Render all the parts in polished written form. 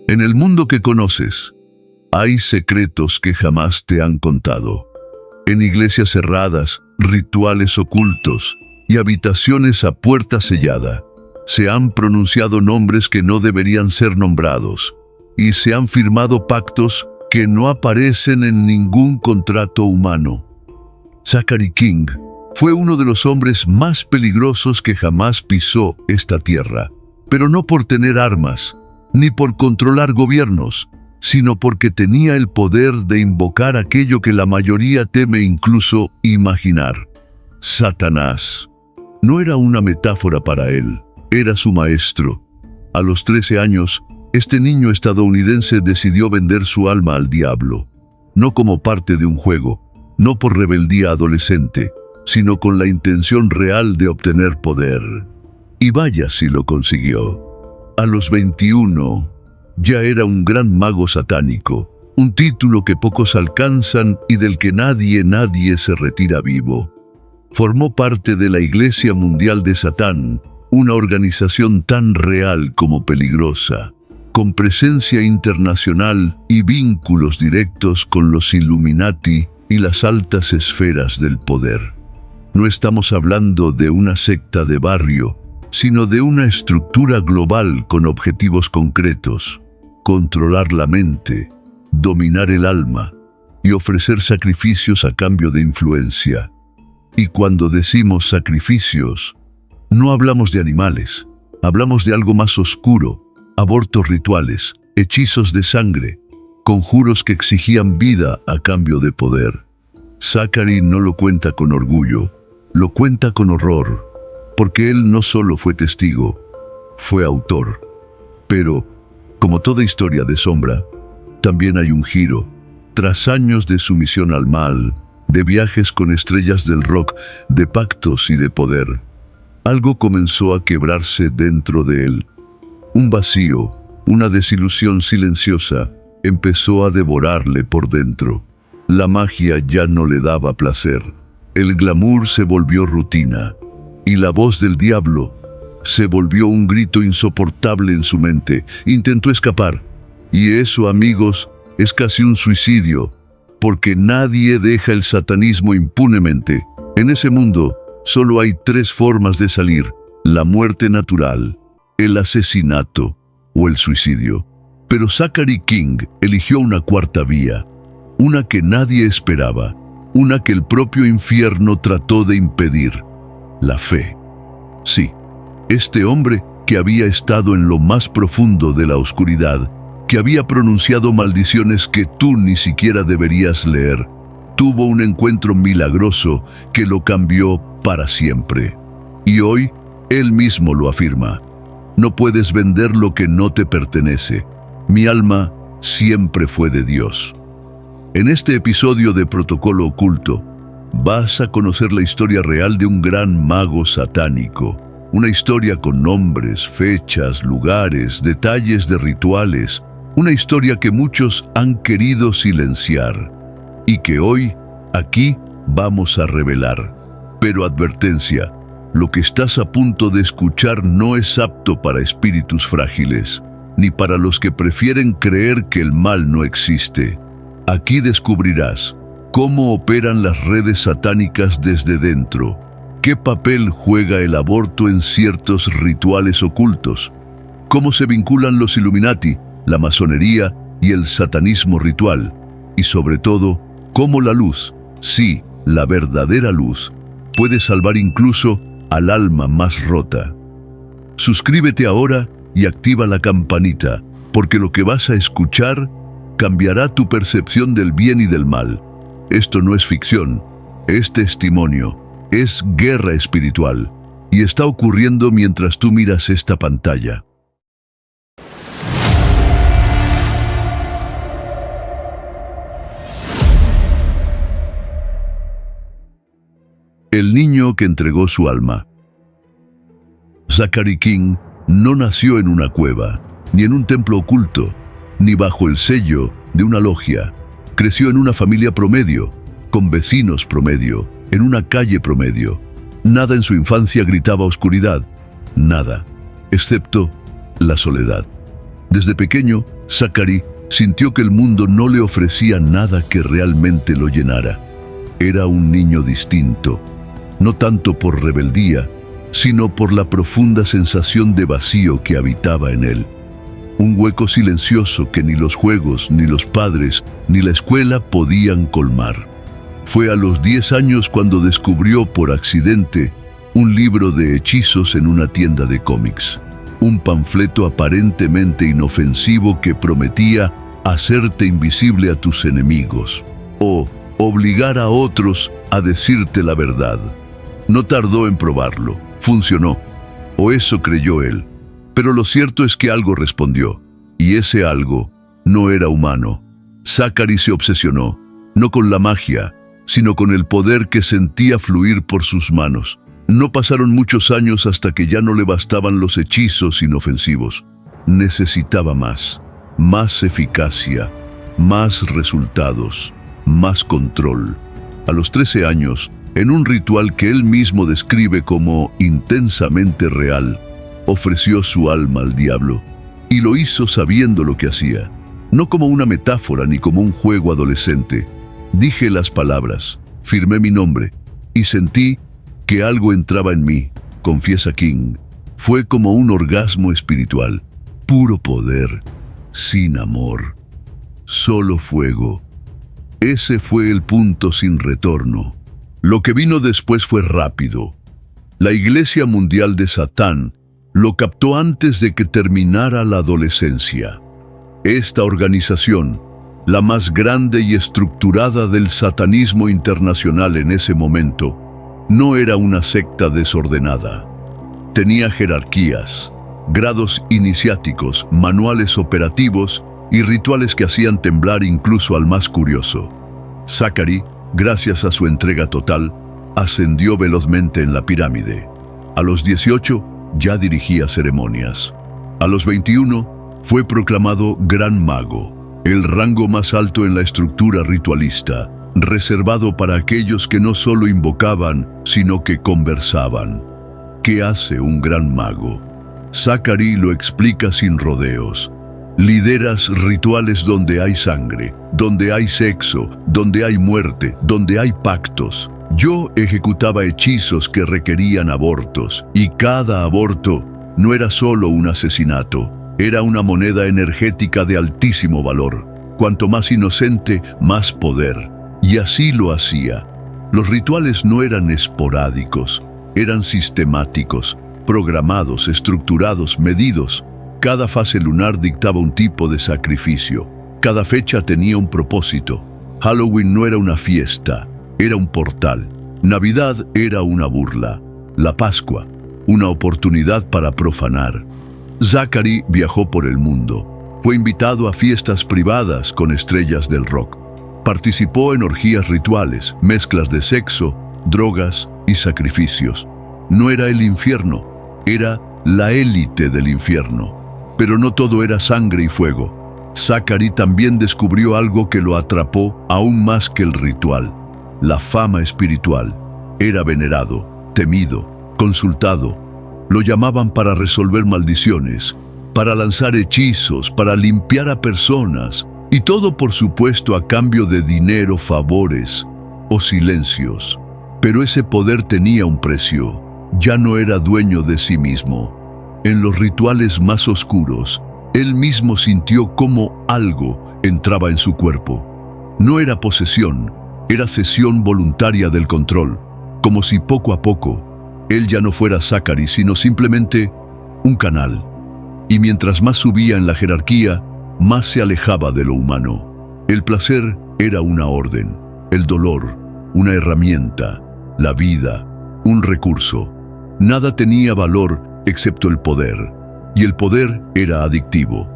En el mundo que conoces, hay secretos que jamás te han contado. En iglesias cerradas, rituales ocultos y habitaciones a puerta sellada, se han pronunciado nombres que no deberían ser nombrados, y se han firmado pactos que no aparecen en ningún contrato humano. Zachary King fue uno de los hombres más peligrosos que jamás pisó esta tierra, pero no por tener armas, ni por controlar gobiernos, sino porque tenía el poder de invocar aquello que la mayoría teme incluso imaginar. Satanás. No era una metáfora para él, era su maestro. A los 13 años, este niño estadounidense decidió vender su alma al diablo, no como parte de un juego, no por rebeldía adolescente, sino con la intención real de obtener poder. Y vaya si lo consiguió. A los 21, ya era un gran mago satánico, un título que pocos alcanzan y del que nadie se retira vivo. Formó parte de la Iglesia Mundial de Satán, una organización tan real como peligrosa, con presencia internacional y vínculos directos con los Illuminati y las altas esferas del poder. No estamos hablando de una secta de barrio, sino de una estructura global con objetivos concretos: controlar la mente, dominar el alma y ofrecer sacrificios a cambio de influencia. Y cuando decimos sacrificios, no hablamos de animales, hablamos de algo más oscuro: abortos rituales, hechizos de sangre, conjuros que exigían vida a cambio de poder. Zachary no lo cuenta con orgullo, lo cuenta con horror, porque él no solo fue testigo, fue autor. Pero, como toda historia de sombra, también hay un giro. Tras años de sumisión al mal, de viajes con estrellas del rock, de pactos y de poder, algo comenzó a quebrarse dentro de él. Un vacío, una desilusión silenciosa, empezó a devorarle por dentro. La magia ya no le daba placer. El glamour se volvió rutina, y la voz del diablo se volvió un grito insoportable en su mente. Intentó escapar, y eso, amigos, es casi un suicidio, porque nadie deja el satanismo impunemente. En ese mundo solo hay 3 formas de salir: la muerte natural, el asesinato o el suicidio. Pero Zachary King eligió una cuarta vía, una que nadie esperaba, una que el propio infierno trató de impedir: la fe. Sí, este hombre que había estado en lo más profundo de la oscuridad, que había pronunciado maldiciones que tú ni siquiera deberías leer, tuvo un encuentro milagroso que lo cambió para siempre. Y hoy, él mismo lo afirma: no puedes vender lo que no te pertenece. Mi alma siempre fue de Dios. En este episodio de Protocolo Oculto, vas a conocer la historia real de un gran mago satánico. Una historia con nombres, fechas, lugares, detalles de rituales. Una historia que muchos han querido silenciar y que hoy, aquí, vamos a revelar. Pero advertencia: lo que estás a punto de escuchar no es apto para espíritus frágiles, ni para los que prefieren creer que el mal no existe. Aquí descubrirás cómo operan las redes satánicas desde dentro, qué papel juega el aborto en ciertos rituales ocultos, cómo se vinculan los Illuminati, la masonería y el satanismo ritual, y sobre todo, cómo la luz, sí, la verdadera luz, puede salvar incluso al alma más rota. Suscríbete ahora y activa la campanita, porque lo que vas a escuchar cambiará tu percepción del bien y del mal. Esto no es ficción, es testimonio, es guerra espiritual, y está ocurriendo mientras tú miras esta pantalla. El niño que entregó su alma. Zachary King no nació en una cueva, ni en un templo oculto, ni bajo el sello de una logia. Creció en una familia promedio, con vecinos promedio, en una calle promedio. Nada en su infancia gritaba oscuridad, nada, excepto la soledad. Desde pequeño Zachary sintió que el mundo no le ofrecía nada que realmente lo llenara. Era un niño distinto, no tanto por rebeldía, sino por la profunda sensación de vacío que habitaba en él. Un hueco silencioso que ni los juegos, ni los padres, ni la escuela podían colmar. Fue a los 10 años cuando descubrió por accidente un libro de hechizos en una tienda de cómics. Un panfleto aparentemente inofensivo que prometía hacerte invisible a tus enemigos o obligar a otros a decirte la verdad. No tardó en probarlo. Funcionó. O eso creyó él. Pero lo cierto es que algo respondió. Y ese algo no era humano. Zachary se obsesionó, no con la magia, sino con el poder que sentía fluir por sus manos. No pasaron muchos años hasta que ya no le bastaban los hechizos inofensivos. Necesitaba más eficacia, más resultados, más control. A los 13 años, en un ritual que él mismo describe como intensamente real, ofreció su alma al diablo, y lo hizo sabiendo lo que hacía, no como una metáfora ni como un juego adolescente. Dije las palabras, firmé mi nombre, y sentí que algo entraba en mí, confiesa King. Fue como un orgasmo espiritual, puro poder, sin amor, solo fuego. Ese fue el punto sin retorno. Lo que vino después fue rápido. La Iglesia Mundial de Satán lo captó antes de que terminara la adolescencia. Esta organización, la más grande y estructurada del satanismo internacional en ese momento, no era una secta desordenada. Tenía jerarquías, grados iniciáticos, manuales operativos y rituales que hacían temblar incluso al más curioso. Zachary, gracias a su entrega total, ascendió velozmente en la pirámide. A los 18 ya dirigía ceremonias. A los 21 fue proclamado Gran Mago, el rango más alto en la estructura ritualista, reservado para aquellos que no solo invocaban, sino que conversaban. ¿Qué hace un gran mago? Zachary lo explica sin rodeos. Lideras rituales donde hay sangre, donde hay sexo, donde hay muerte, donde hay pactos. Yo ejecutaba hechizos que requerían abortos, y cada aborto no era solo un asesinato, era una moneda energética de altísimo valor. Cuanto más inocente, más poder. Y así lo hacía. Los rituales no eran esporádicos, eran sistemáticos, programados, estructurados, medidos. Cada fase lunar dictaba un tipo de sacrificio. Cada fecha tenía un propósito. Halloween no era una fiesta, era un portal. Navidad era una burla. La Pascua, una oportunidad para profanar. Zachary viajó por el mundo. Fue invitado a fiestas privadas con estrellas del rock. Participó en orgías rituales, mezclas de sexo, drogas y sacrificios. No era el infierno, era la élite del infierno. Pero no todo era sangre y fuego. Zachary también descubrió algo que lo atrapó aún más que el ritual: la fama espiritual. Era venerado, temido, consultado. Lo llamaban para resolver maldiciones, para lanzar hechizos, para limpiar a personas, y todo por supuesto a cambio de dinero, favores o silencios. Pero ese poder tenía un precio. Ya no era dueño de sí mismo. En los rituales más oscuros, él mismo sintió cómo algo entraba en su cuerpo. No era posesión, era cesión voluntaria del control, como si poco a poco él ya no fuera Zachary, sino simplemente un canal. Y mientras más subía en la jerarquía, más se alejaba de lo humano. El placer era una orden, el dolor, una herramienta, la vida, un recurso. Nada tenía valor excepto el poder, y el poder era adictivo,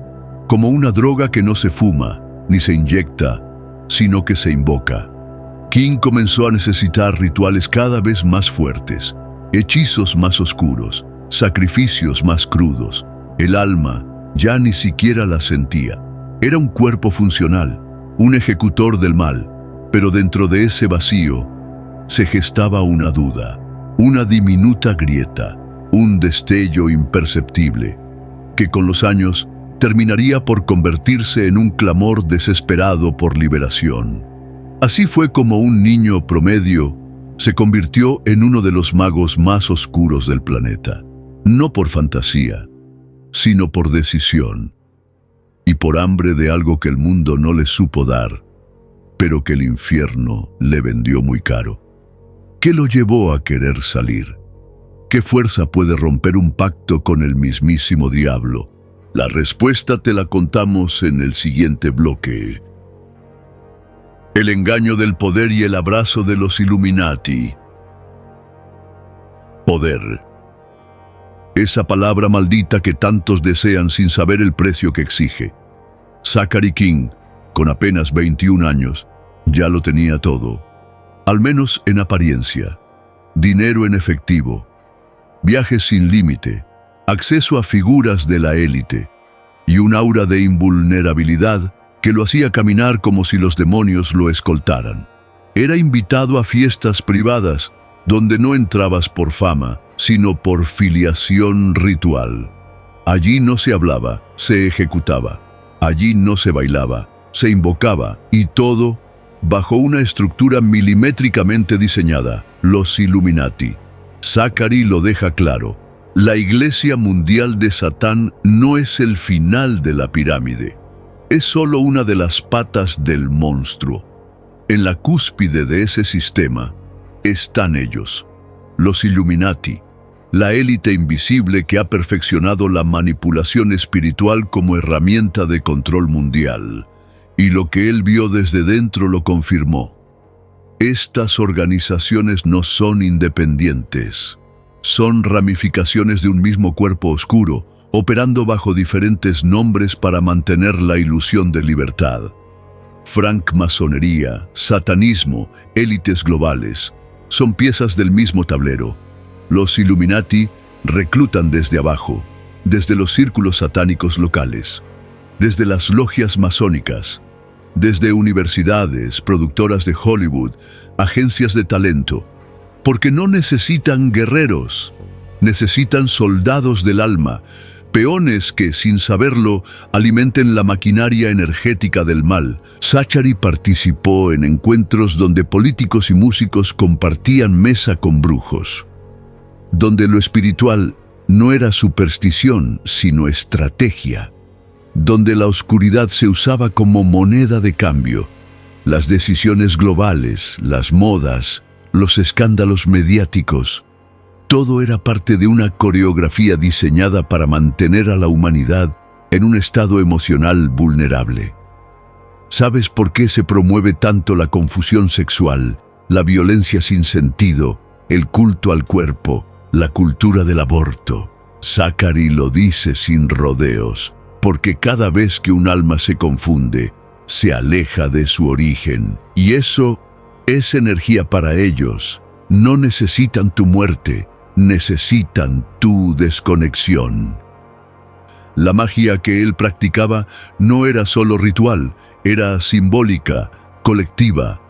como una droga que no se fuma ni se inyecta, sino que se invoca. King comenzó a necesitar rituales cada vez más fuertes, hechizos más oscuros, sacrificios más crudos. El alma ya ni siquiera la sentía. Era un cuerpo funcional, un ejecutor del mal, pero dentro de ese vacío se gestaba una duda, una diminuta grieta, un destello imperceptible, que con los años terminaría por convertirse en un clamor desesperado por liberación. Así fue como un niño promedio se convirtió en uno de los magos más oscuros del planeta, no por fantasía, sino por decisión, y por hambre de algo que el mundo no le supo dar, pero que el infierno le vendió muy caro. ¿Qué lo llevó a querer salir? ¿Qué fuerza puede romper un pacto con el mismísimo diablo? La respuesta te la contamos en el siguiente bloque. El engaño del poder y el abrazo de los Illuminati. Poder. Esa palabra maldita que tantos desean sin saber el precio que exige. Zachary King, con apenas 21 años, ya lo tenía todo. Al menos en apariencia. Dinero en efectivo, viajes sin límite, acceso a figuras de la élite y un aura de invulnerabilidad que lo hacía caminar como si los demonios lo escoltaran. Era invitado a fiestas privadas donde no entrabas por fama, sino por filiación ritual. Allí no se hablaba, se ejecutaba. Allí no se bailaba, se invocaba, y todo bajo una estructura milimétricamente diseñada, los Illuminati. Zachary lo deja claro. La Iglesia Mundial de Satán no es el final de la pirámide. Es solo una de las patas del monstruo. En la cúspide de ese sistema están ellos, los Illuminati, la élite invisible que ha perfeccionado la manipulación espiritual como herramienta de control mundial. Y lo que él vio desde dentro lo confirmó. Estas organizaciones no son independientes. Son ramificaciones de un mismo cuerpo oscuro, operando bajo diferentes nombres para mantener la ilusión de libertad. Francmasonería, satanismo, élites globales, son piezas del mismo tablero. Los Illuminati reclutan desde abajo, desde los círculos satánicos locales, desde las logias masónicas, desde universidades, productoras de Hollywood, agencias de talento, porque no necesitan guerreros, necesitan soldados del alma, peones que, sin saberlo, alimenten la maquinaria energética del mal. Zachary participó en encuentros donde políticos y músicos compartían mesa con brujos, donde lo espiritual no era superstición, sino estrategia, donde la oscuridad se usaba como moneda de cambio. Las decisiones globales, las modas, los escándalos mediáticos, todo era parte de una coreografía diseñada para mantener a la humanidad en un estado emocional vulnerable. ¿Sabes por qué se promueve tanto la confusión sexual, la violencia sin sentido, el culto al cuerpo, la cultura del aborto? Zachary lo dice sin rodeos, porque cada vez que un alma se confunde, se aleja de su origen, y eso es energía para ellos. No necesitan tu muerte, necesitan tu desconexión. La magia que él practicaba no era solo ritual, era simbólica, colectiva.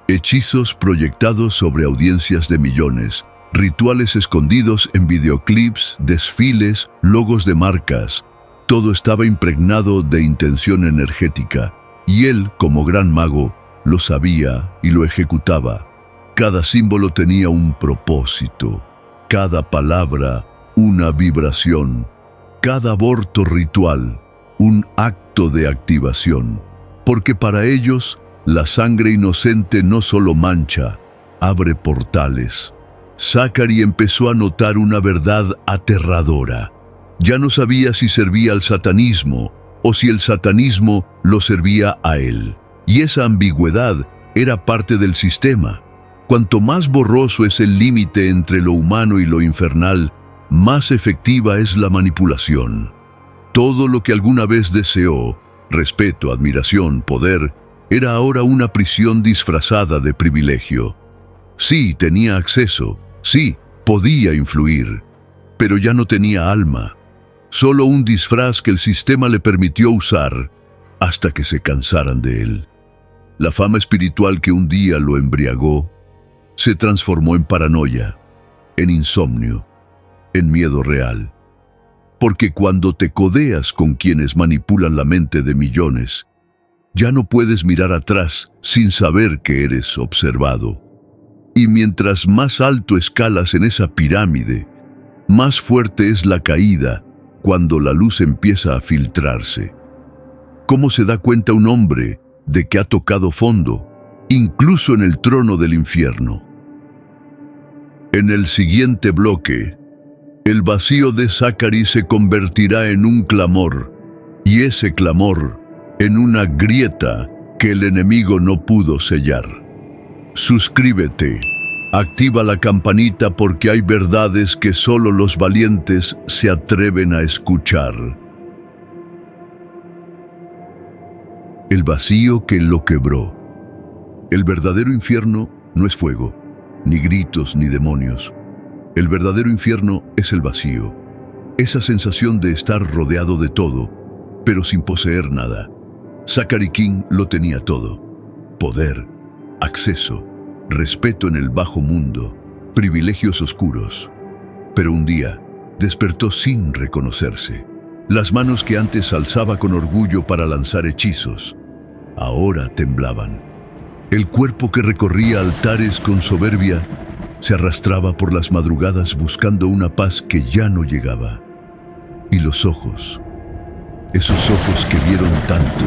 Hechizos proyectados sobre audiencias de millones, rituales escondidos en videoclips, desfiles, logos de marcas. Todo estaba impregnado de intención energética, y él, como gran mago, lo sabía y lo ejecutaba. Cada símbolo tenía un propósito, cada palabra una vibración, cada aborto ritual, un acto de activación, porque para ellos la sangre inocente no solo mancha, abre portales. Zachary empezó a notar una verdad aterradora. Ya no sabía si servía al satanismo o si el satanismo lo servía a él. Y esa ambigüedad era parte del sistema. Cuanto más borroso es el límite entre lo humano y lo infernal, más efectiva es la manipulación. Todo lo que alguna vez deseó, respeto, admiración, poder, era ahora una prisión disfrazada de privilegio. Sí, tenía acceso, sí, podía influir, pero ya no tenía alma. Solo un disfraz que el sistema le permitió usar hasta que se cansaran de él. La fama espiritual que un día lo embriagó se transformó en paranoia, en insomnio, en miedo real. Porque cuando te codeas con quienes manipulan la mente de millones, ya no puedes mirar atrás sin saber que eres observado. Y mientras más alto escalas en esa pirámide, más fuerte es la caída cuando la luz empieza a filtrarse. ¿Cómo se da cuenta un hombre de que ha tocado fondo, incluso en el trono del infierno? En el siguiente bloque, el vacío de Zachary se convertirá en un clamor, y ese clamor en una grieta que el enemigo no pudo sellar. Suscríbete, activa la campanita porque hay verdades que solo los valientes se atreven a escuchar. El vacío que lo quebró. El verdadero infierno no es fuego, ni gritos, ni demonios. El verdadero infierno es el vacío, esa sensación de estar rodeado de todo, pero sin poseer nada. Zachary King lo tenía todo: poder, acceso, respeto en el bajo mundo, privilegios oscuros. Pero un día despertó sin reconocerse. Las manos que antes alzaba con orgullo para lanzar hechizos, ahora temblaban. El cuerpo que recorría altares con soberbia se arrastraba por las madrugadas buscando una paz que ya no llegaba. Y los ojos, esos ojos que vieron tanto,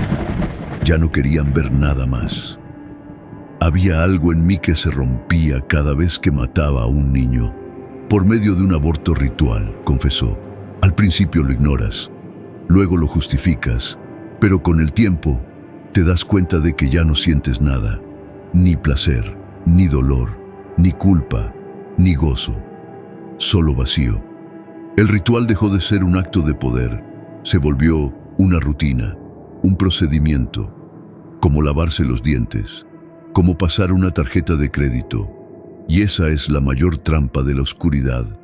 ya no querían ver nada más. Había algo en mí que se rompía cada vez que mataba a un niño, por medio de un aborto ritual, confesó. Al principio lo ignoras, luego lo justificas, pero con el tiempo te das cuenta de que ya no sientes nada, ni placer, ni dolor, ni culpa, ni gozo, solo vacío. El ritual dejó de ser un acto de poder, se volvió una rutina, un procedimiento, como lavarse los dientes, como pasar una tarjeta de crédito. Y esa es la mayor trampa de la oscuridad,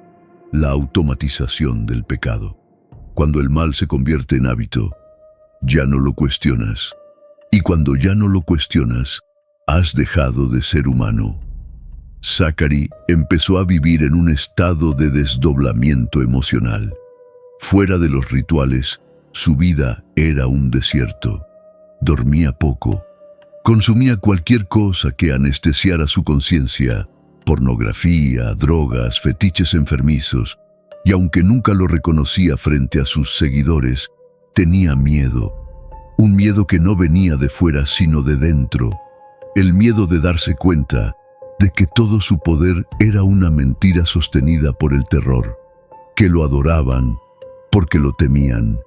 la automatización del pecado. Cuando el mal se convierte en hábito, ya no lo cuestionas. Y cuando ya no lo cuestionas, has dejado de ser humano. Zachary empezó a vivir en un estado de desdoblamiento emocional. Fuera de los rituales, su vida era un desierto. Dormía poco. Consumía cualquier cosa que anestesiara su conciencia: pornografía, drogas, fetiches enfermizos. Y aunque nunca lo reconocía frente a sus seguidores, tenía miedo. Un miedo que no venía de fuera sino de dentro. El miedo de darse cuenta de que todo su poder era una mentira sostenida por el terror, que lo adoraban porque lo temían,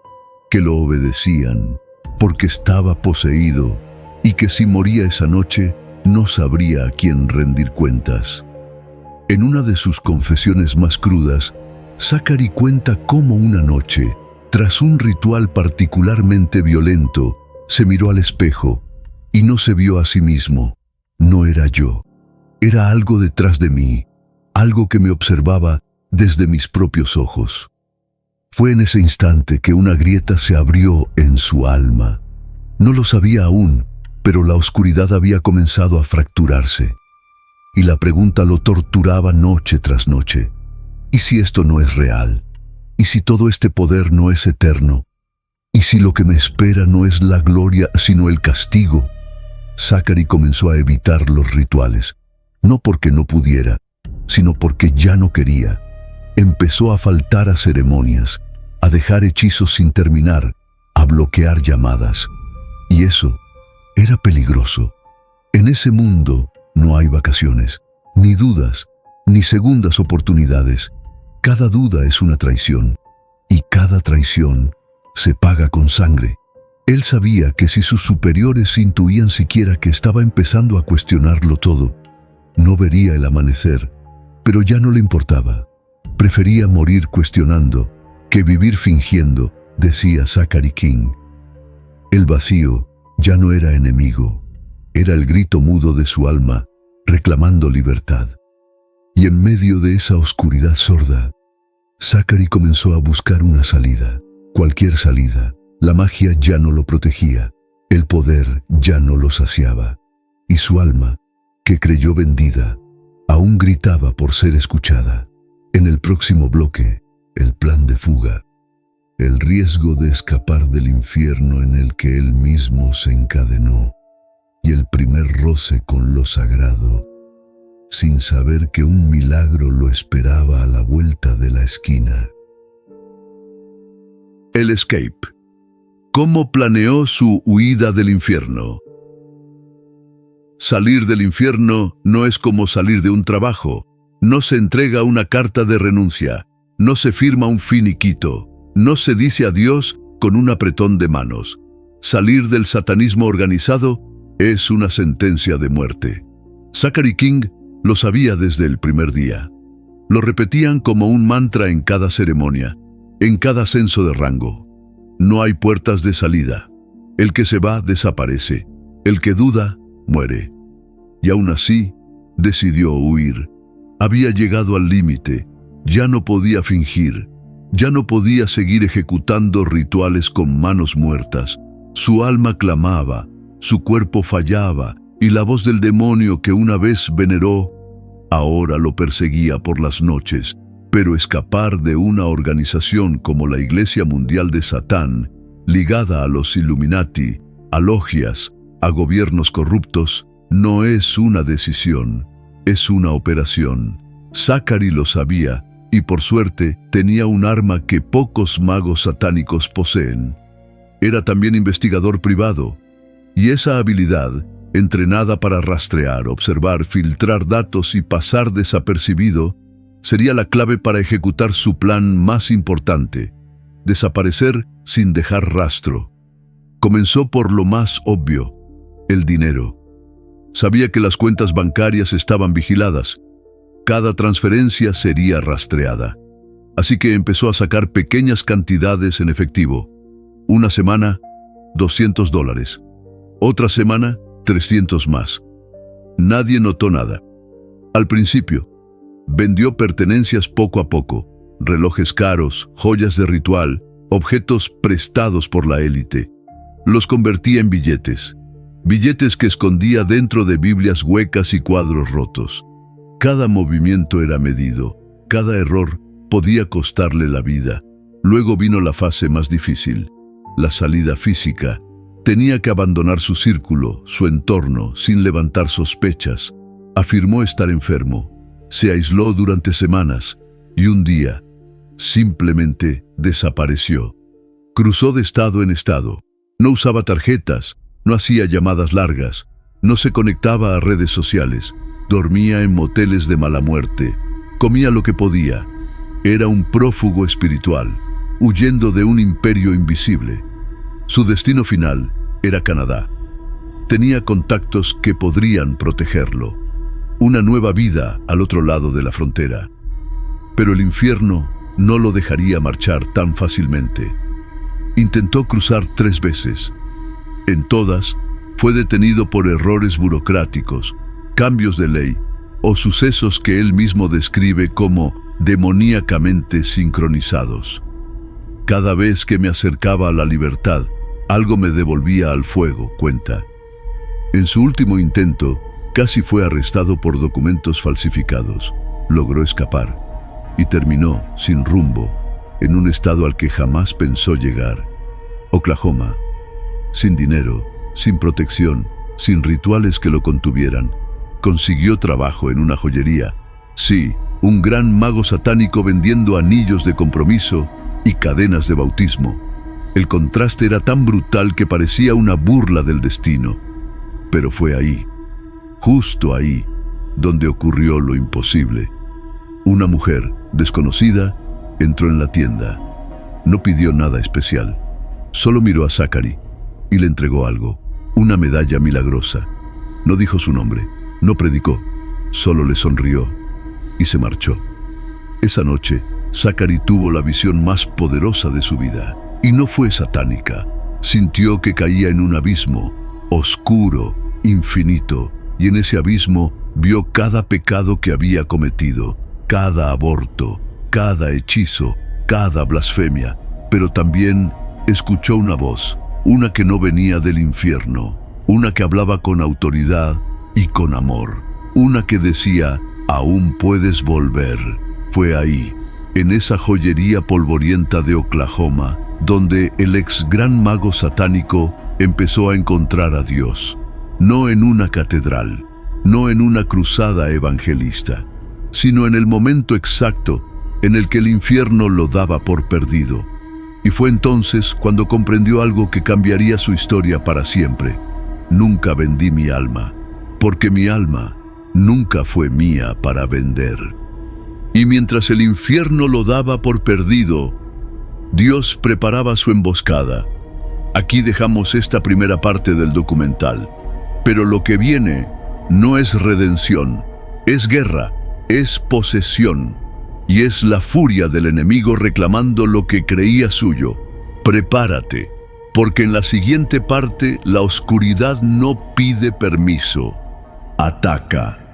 que lo obedecían porque estaba poseído, y que si moría esa noche no sabría a quién rendir cuentas. En una de sus confesiones más crudas, Zachary cuenta cómo una noche, tras un ritual particularmente violento, se miró al espejo y no se vio a sí mismo. No era yo. Era algo detrás de mí, algo que me observaba desde mis propios ojos. Fue en ese instante que una grieta se abrió en su alma. No lo sabía aún, pero la oscuridad había comenzado a fracturarse. Y la pregunta lo torturaba noche tras noche. ¿Y si esto no es real? ¿Y si todo este poder no es eterno? ¿Y si lo que me espera no es la gloria, sino el castigo? Zachary comenzó a evitar los rituales, no porque no pudiera, sino porque ya no quería. Empezó a faltar a ceremonias, a dejar hechizos sin terminar, a bloquear llamadas. Y eso era peligroso. En ese mundo no hay vacaciones, ni dudas, ni segundas oportunidades. Cada duda es una traición, y cada traición se paga con sangre. Él sabía que si sus superiores intuían siquiera que estaba empezando a cuestionarlo todo, no vería el amanecer, pero ya no le importaba. Prefería morir cuestionando que vivir fingiendo, decía Zachary King. El vacío ya no era enemigo, era el grito mudo de su alma reclamando libertad. Y en medio de esa oscuridad sorda, Zachary comenzó a buscar una salida, cualquier salida. La magia ya no lo protegía, el poder ya no lo saciaba, y su alma, que creyó vendida, aún gritaba por ser escuchada. En el próximo bloque, el plan de fuga. el riesgo de escapar del infierno en el que él mismo se encadenó, y el primer roce con lo sagrado, sin saber que un milagro lo esperaba a la vuelta de la esquina. El escape. ¿Cómo planeó su huida del infierno? Salir del infierno no es como salir de un trabajo. No se entrega una carta de renuncia, no se firma un finiquito, no se dice adiós con un apretón de manos. Salir del satanismo organizado es una sentencia de muerte. Zachary King lo sabía desde el primer día. Lo repetían como un mantra en cada ceremonia, en cada ascenso de rango. No hay puertas de salida. El que se va desaparece. El que duda, muere. Y aún así, decidió huir. Había llegado al límite. Ya no podía fingir. Ya no podía seguir ejecutando rituales con manos muertas. Su alma clamaba, su cuerpo fallaba, y la voz del demonio que una vez veneró, ahora lo perseguía por las noches. Pero escapar de una organización como la Iglesia Mundial de Satán, ligada a los Illuminati, a logias, a gobiernos corruptos, no es una decisión, es una operación. Zachary lo sabía, y por suerte tenía un arma que pocos magos satánicos poseen. Era también investigador privado, y esa habilidad, entrenada para rastrear, observar, filtrar datos y pasar desapercibido, sería la clave para ejecutar su plan más importante: desaparecer sin dejar rastro. Comenzó por lo más obvio: el dinero. Sabía que las cuentas bancarias estaban vigiladas. Cada transferencia sería rastreada. Así que empezó a sacar pequeñas cantidades en efectivo. Una semana, $200. Otra semana, 300 más. Nadie notó nada. Al principio, vendió pertenencias poco a poco: relojes caros, joyas de ritual, objetos prestados por la élite. Los convertía en billetes. Billetes que escondía dentro de Biblias huecas y cuadros rotos. Cada movimiento era medido. Cada error podía costarle la vida. Luego vino la fase más difícil: la salida física. Tenía que abandonar su círculo, su entorno, sin levantar sospechas. Afirmó estar enfermo. Se aisló durante semanas y un día simplemente desapareció. Cruzó de estado en estado. No usaba tarjetas, no hacía llamadas largas, no se conectaba a redes sociales, dormía en moteles de mala muerte, comía lo que podía. Era un prófugo espiritual, huyendo de un imperio invisible. Su destino final era Canadá. Tenía contactos que podrían protegerlo. Una nueva vida al otro lado de la frontera. Pero el infierno no lo dejaría marchar tan fácilmente. Intentó cruzar 3 veces. En todas, fue detenido por errores burocráticos, cambios de ley o sucesos que él mismo describe como demoníacamente sincronizados. Cada vez que me acercaba a la libertad, algo me devolvía al fuego, cuenta. En su último intento, casi fue arrestado por documentos falsificados. Logró escapar y terminó sin rumbo, en un estado al que jamás pensó llegar: Oklahoma. Sin dinero, sin protección, sin rituales que lo contuvieran. Consiguió trabajo en una joyería. Sí, un gran mago satánico vendiendo anillos de compromiso y cadenas de bautismo. El contraste era tan brutal que parecía una burla del destino. Pero fue ahí, justo ahí, donde ocurrió lo imposible. Una mujer desconocida entró en la tienda. No pidió nada especial. Solo miró a Zachary y le entregó algo: una medalla milagrosa. No dijo su nombre, no predicó, solo le sonrió y se marchó. Esa noche, Zachary tuvo la visión más poderosa de su vida, y no fue satánica. Sintió que caía en un abismo, oscuro, infinito, y en ese abismo vio cada pecado que había cometido, cada aborto, cada hechizo, cada blasfemia, pero también escuchó una voz, una que no venía del infierno, una que hablaba con autoridad y con amor, una que decía: aún puedes volver. Fue ahí, en esa joyería polvorienta de Oklahoma, donde el ex gran mago satánico empezó a encontrar a Dios, no en una catedral, no en una cruzada evangelista, sino en el momento exacto en el que el infierno lo daba por perdido. Y fue entonces cuando comprendió algo que cambiaría su historia para siempre. Nunca vendí mi alma, porque mi alma nunca fue mía para vender. Y mientras el infierno lo daba por perdido, Dios preparaba su emboscada. Aquí dejamos esta primera parte del documental, pero lo que viene no es redención, es guerra, es posesión, y es la furia del enemigo reclamando lo que creía suyo. Prepárate, porque en la siguiente parte la oscuridad no pide permiso, ataca.